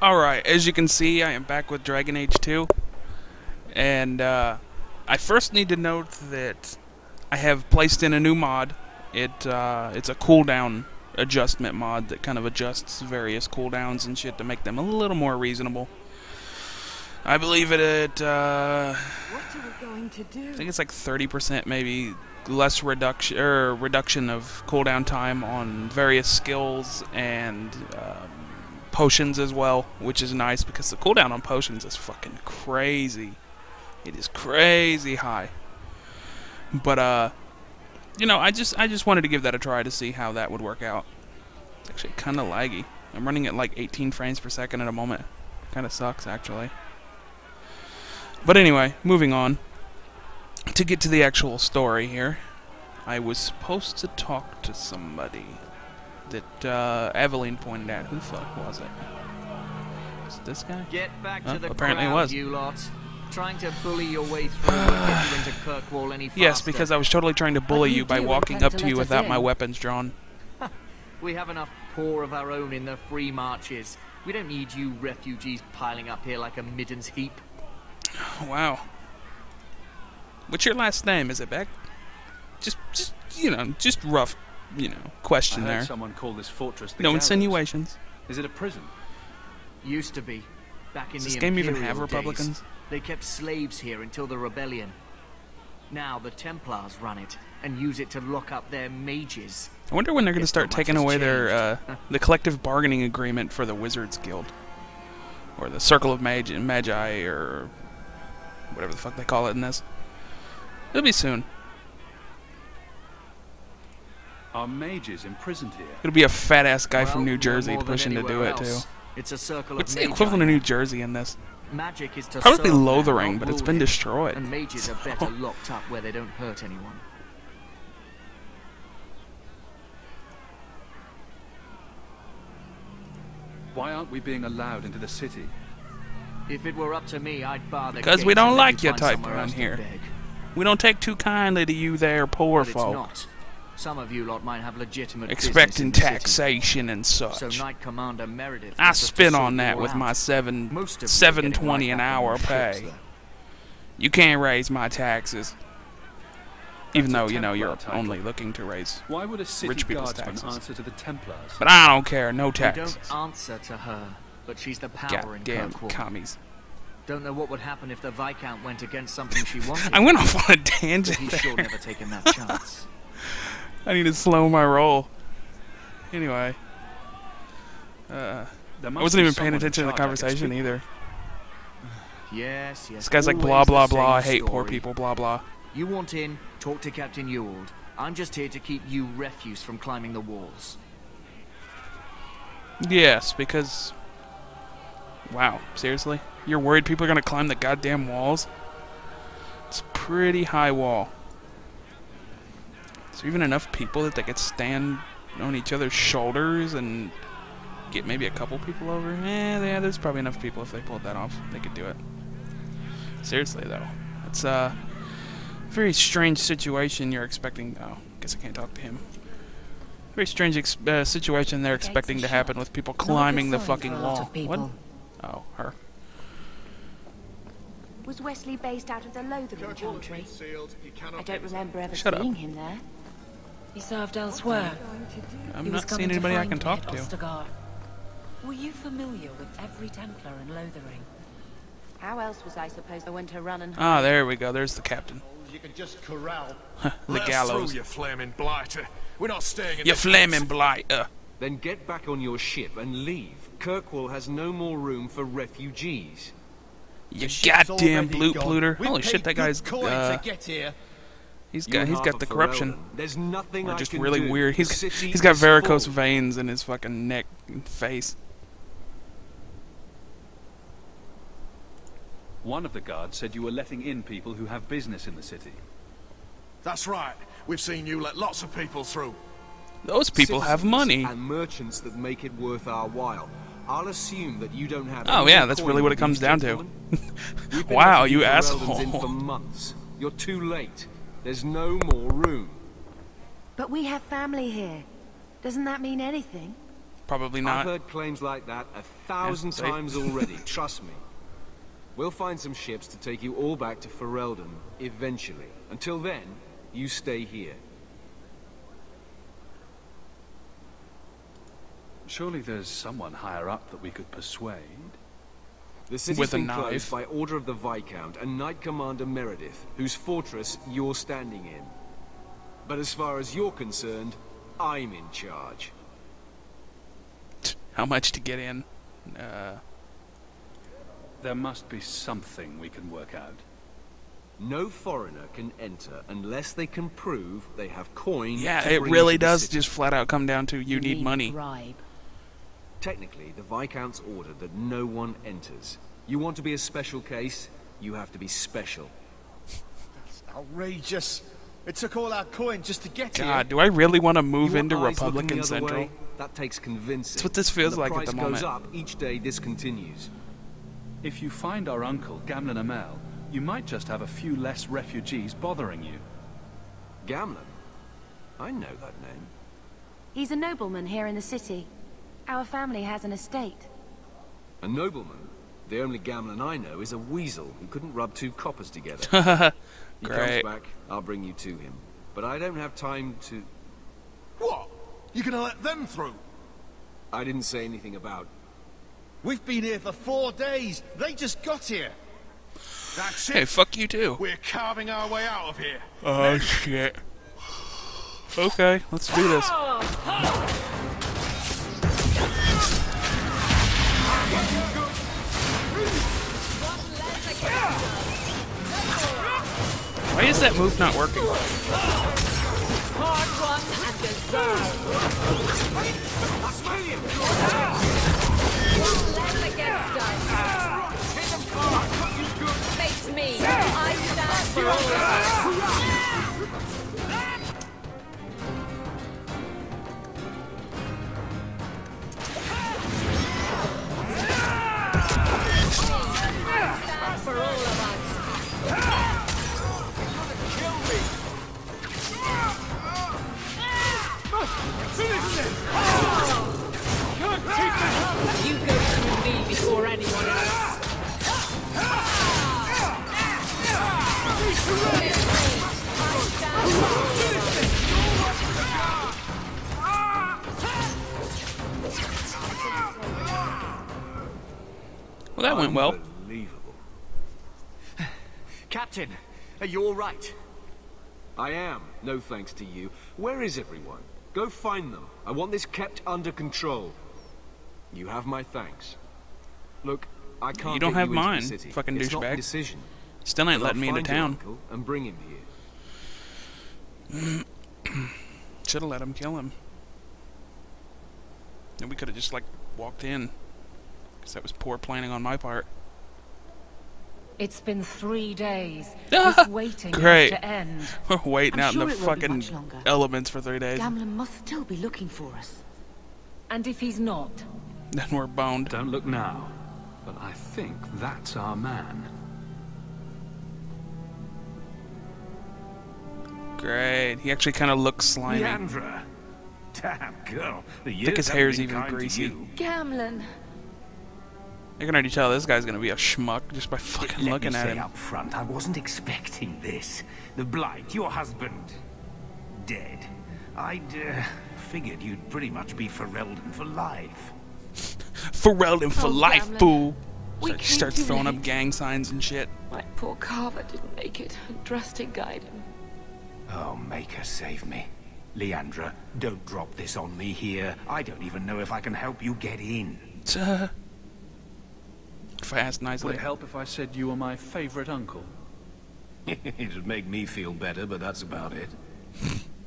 Alright, as you can see, I am back with Dragon Age 2. And, I first need to note that I have placed in a new mod. It's a cooldown adjustment mod that kind of adjusts various cooldowns and shit to make them a little more reasonable. I believe it at, What are we going to do? I think it's like 30% maybe less reduction of cooldown time on various skills and potions as well, which is nice because the cooldown on potions is fucking crazy. It is crazy high. But you know, I just wanted to give that a try to see how that would work out. It's actually kind of laggy. I'm running at like 18 frames per second at a moment. Kind of sucks actually. But anyway, moving on. To get to the actual story here, I was supposed to talk to somebody that Evelyn pointed out. Who the fuck was it? Was it this guy? Get back to the apparently crowd, it was. you lot. Trying to bully your way through won't get you into Kirkwall any faster. Yes, because I was totally trying to bully you by walking up to you without my weapons drawn. We have enough poor of our own in the free marches. We don't need you refugees piling up here like a middens heap. Wow. What's your last name? Is it Beck? Just you know, just rough, you know, question I heard there. someone call this fortress the No gallows. insinuations. Is it a prison? Used to be. Back in Does the this game even Imperial have Republicans? days. They kept slaves here until the rebellion. Now the Templars run it and use it to lock up their mages. I wonder when they're going to If start not much taking has away their changed. the collective bargaining agreement for the Wizards Guild, or the Circle of Magi, or whatever the fuck they call it in this. It'll be soon. Are mages imprisoned here? It'll be a fat ass guy Well, from New no Jersey more than pushing to do anywhere it too. else. It's a circle What's of the magi. equivalent of New Jersey in this? Magic is to Probably serve man, Lothering, not but it's rule been him. destroyed. And mages are better locked up where they don't hurt anyone. Why aren't we being allowed into the city? If it were up to me, I'd bar the Because we gates don't and let like you your find type somewhere around else to here. beg. We don't take too kindly to you there poor But it's folk, not. Some of you lot might have legitimate expecting business in the city. taxation and So such. Knight Commander Meredith I wants us to spin sort on you that all with out. my Most of you are getting $7.20 an right back on hour your ships, pay. though. You can't raise my taxes, even That's a though you know Templar you're title. only looking to raise. Why would a city Rich people's guardsman taxes. answer to the Templars? But I don't care, no We taxes. don't answer to her, but she's the power in Goddamn Kirkwall. commies. Don't know what would happen if the Viscount went against something she wanted. I went off on a but tangent he's sure there. never taken that chance. I need to slow my roll. Anyway. There I must wasn't be even paying someone in attention to the charge I can conversation speak either. Yes, yes. This guy's like always blah blah the blah, I same hate poor story. people, blah blah. You want in, talk to Captain Ewald. I'm just here to keep you refuse from climbing the walls. Yes, because... Wow, seriously? You're worried people are gonna climb the goddamn walls? It's a pretty high wall. Is there even enough people that they could stand on each other's shoulders and get maybe a couple people over? Yeah, there's probably enough people if they pulled that off. They could do it. Seriously, though. It's a very strange situation you're expecting... Oh, guess I can't talk to him. Very strange situation they're expecting to happen with people climbing the fucking wall. What? Oh, her. Was Wesley based out of the Lothering country? I don't remember ever Shut up. seeing him there. He served elsewhere. I'm He was not coming seeing to anybody I find can me talk at to. Ostergard. Were you familiar with every Templar in Lothering? How else was I supposed to win to run and Ah, hide? there we go. There's the captain. You can just corral. The Let us gallows. through, you flaming blighter. We're not staying in You this flaming place. blight. Then get back on your ship and leave. Kirkwall has no more room for refugees. You Ship's goddamn already blue gone. polluter. We Holy paid shit, that good guy's coin to get here. he's You got and half the of corruption. Ferelden. There's nothing Or I just can really do. weird. The He's city got is varicose full. veins in his fucking neck and face. One of the guards said you were letting in people who have business in the city. That's right. We've seen you let lots of people through. Those people have Citizens money. and merchants that make it worth our while. I'll assume that you don't have. Oh any yeah, more that's coin really what with it comes these down to. gentlemen. We've been Wow, letting you Fereldans asshole. in for months. You're too late. There's no more room. But we have family here. Doesn't that mean anything? Probably I've not. heard claims like that 1,000 Yeah, times already, trust me. We'll find some ships to take you all back to Ferelden, eventually. Until then, you stay here. Surely there's someone higher up that we could persuade. The city's With a been knife. closed by order of the Viscount and Knight Commander Meredith, whose fortress you're standing in. But as far as you're concerned, I'm in charge. How much to get in? There must be something we can work out. No foreigner can enter unless they can prove they have coin. Yeah, to it bring really into the does city. just flat out come down to you need a money. bribe. Technically, the Viscount's ordered that no one enters. You want to be a special case, you have to be special. That's outrageous. It took all our coin just to get God, do I really want to move You want into eyes looking Republican the other Central? way? That takes convincing. That's what this feels And like at price the goes moment. up each day this continues. If you find our uncle, Gamlen Amel, you might just have a few less refugees bothering you. Gamlen? I know that name. He's a nobleman here in the city. Our family has an estate. A nobleman? The only Gamlen I know is a weasel who couldn't rub two coppers together. He comes Great. back, I'll bring you to him. But I don't have time to... What? You gonna let them through? I didn't say anything about... We've been here for 4 days. They just got here. That's Hey, it. fuck you too. We're carving our way out of here. Oh shit. Okay, let's do this. Why is that move not working? Face me. I stand for all of us. Stand for all of us. You go through me before anyone else. Well, that went well. Unbelievable. Captain, are you all right? I am, no thanks to you. Where is everyone? Go find them. I want this kept under control. You have my thanks. Look, I can't You don't get have into the mine, city. fucking It's not a douchebag. decision. Still ain't But I'll letting me into find your town. uncle and bring him here. Should have let him kill him. And we could have just, like, walked in. Because that was poor planning on my part. It's been 3 days. Ah, This waiting great. has to end. We're waiting I'm out sure in the it won't be fucking much longer. elements for 3 days. Gamlen must still be looking for us. And if he's not, Then we're boned. Don't look now, but I think that's our man. Great. He actually kind of looks slimy. Leandra. Damn, girl. The Think years his haven't hair's been even kind to greasy. you. Gamlen. I can already tell this guy's gonna be a schmuck just by fucking Let looking me at say him. up front, I wasn't expecting this. The Blight, your husband, dead. I'd figured you'd pretty much be Ferelden for life. Ferelden for Oh, life, Gamlen. fool! We So he came starts too throwing up late. gang signs and shit. My poor Carver didn't make it. And Drastic guide him. Oh, Maker, save me. Leandra, don't drop this on me here. I don't even know if I can help you get in. If I asked Would nicely. it help if I said you were my favorite uncle? It'd make me feel better, but that's about it.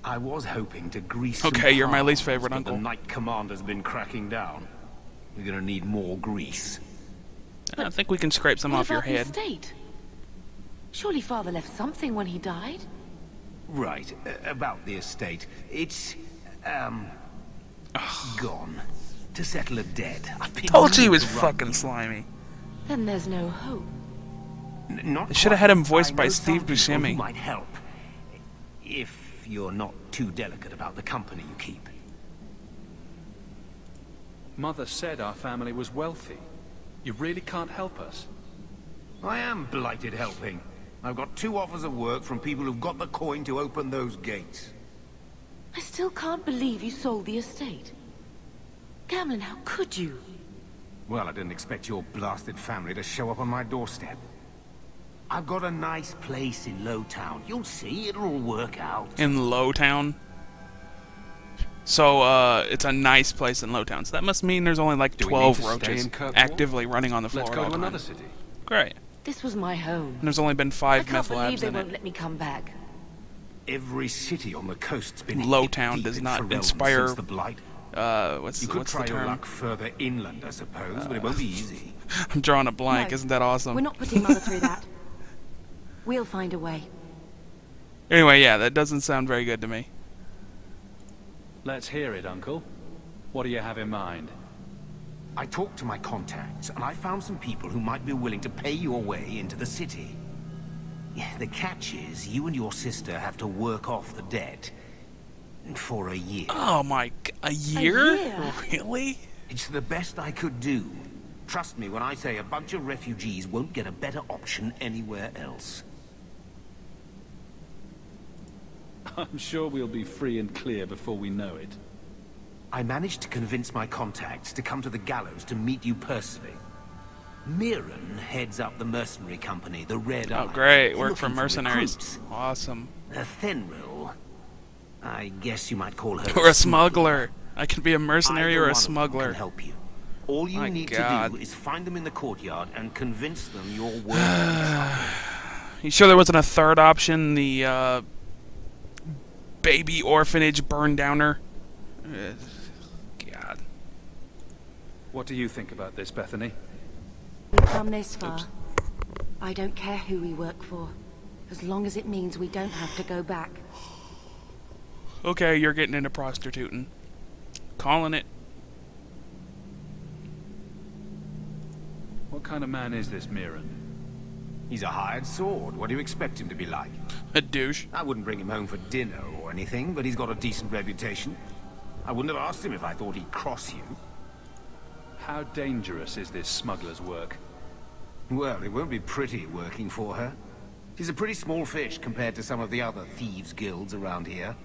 I was hoping to grease Okay, some you're my least palms, favorite but uncle. The Knight Commander's been cracking down. We're gonna need more grease. I think we can scrape some What off your about the head. estate? Surely Father left something when he died. Right, about the estate. It's, gone. To settle a debt. I've been Told you he meaning was to run fucking you. slimy. Then there's no hope. Not They should have quite. had him voiced I by know Steve some people who Buscemi. might help. If you're not too delicate about the company you keep. Mother said our family was wealthy. You really can't help us? I am blighted helping. I've got 2 offers of work from people who've got the coin to open those gates. I still can't believe you sold the estate. Gamlin, how could you? Well, I didn't expect your blasted family to show up on my doorstep. I've got a nice place in Lowtown. You'll see, it'll all work out. In Lowtown? So, it's a nice place in Lowtown. So that must mean there's only like 12 roaches actively running on the floor. Let's go to another city. Great. This was my home. And there's only been 5 I can't meth believe labs they in won't it. let me come back. Every city on the coast's been Lowtown hip does deep not in Ferelden inspire. since the blight. What's You could try the your term? luck further inland, I suppose, but it won't be easy. I'm drawing a blank. No, Isn't that awesome? We're not putting Mother through that. We'll find a way. Anyway, yeah, that doesn't sound very good to me. Let's hear it, Uncle. What do you have in mind? I talked to my contacts, and I found some people who might be willing to pay your way into the city. Yeah, the catch is, you and your sister have to work off the debt for a year. Oh my, a year? year? Really? It's the best I could do. Trust me when I say a bunch of refugees won't get a better option anywhere else. I'm sure we'll be free and clear before we know it. I managed to convince my contacts to come to the gallows to meet you personally. Mirren heads up the mercenary company, the Red Eye. Oh, great. They're Work for looking mercenaries. recruits. Awesome. Thenril, I guess you might call her Or a smuggler. I could be a mercenary Either or one a of them smuggler. can help you. All you My need God. to do is find them in the courtyard and convince them you're worth their You sure there wasn't a third option? The, baby orphanage burn downer? God. What do you think about this, Bethany? We've come this far. I don't care who we work for, as long as it means we don't have to go back. Okay, you're getting into prostituting. Calling it. What kind of man is this Mirren? He's a hired sword. What do you expect him to be like? A douche. I wouldn't bring him home for dinner or anything, but he's got a decent reputation. I wouldn't have asked him if I thought he'd cross you. How dangerous is this smuggler's work? Well, it won't be pretty working for her. She's a pretty small fish compared to some of the other thieves' guilds around here.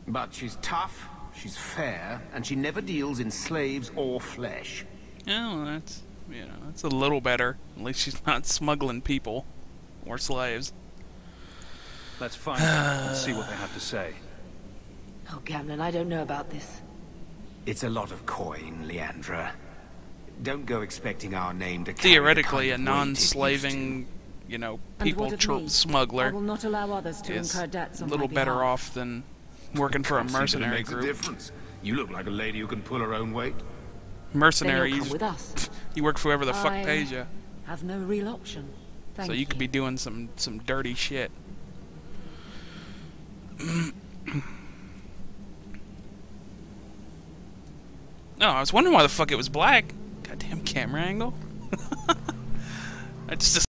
But she's tough, she's fair, and she never deals in slaves or flesh. Yeah, well, that's, you know, that's a little better. At least she's not smuggling people or slaves. Let's find out and see what they have to say. Oh, Gamlin, I don't know about this. It's a lot of coin, Leandra. Don't go expecting our name to carry Theoretically, the a kind of weight it used non-slaving, you know, And people what of me? I smuggler will not allow others to is incur debts a on little my better behalf. off than working for a Can't see that it mercenary makes a group. difference. You look like a lady who can pull her own weight. Then Mercenary, you'll you, come with us. you work for whoever the fuck I pays you. have no real option. Thank So you could be doing some dirty shit. No, I was wondering why the fuck it was black. Goddamn camera angle. I just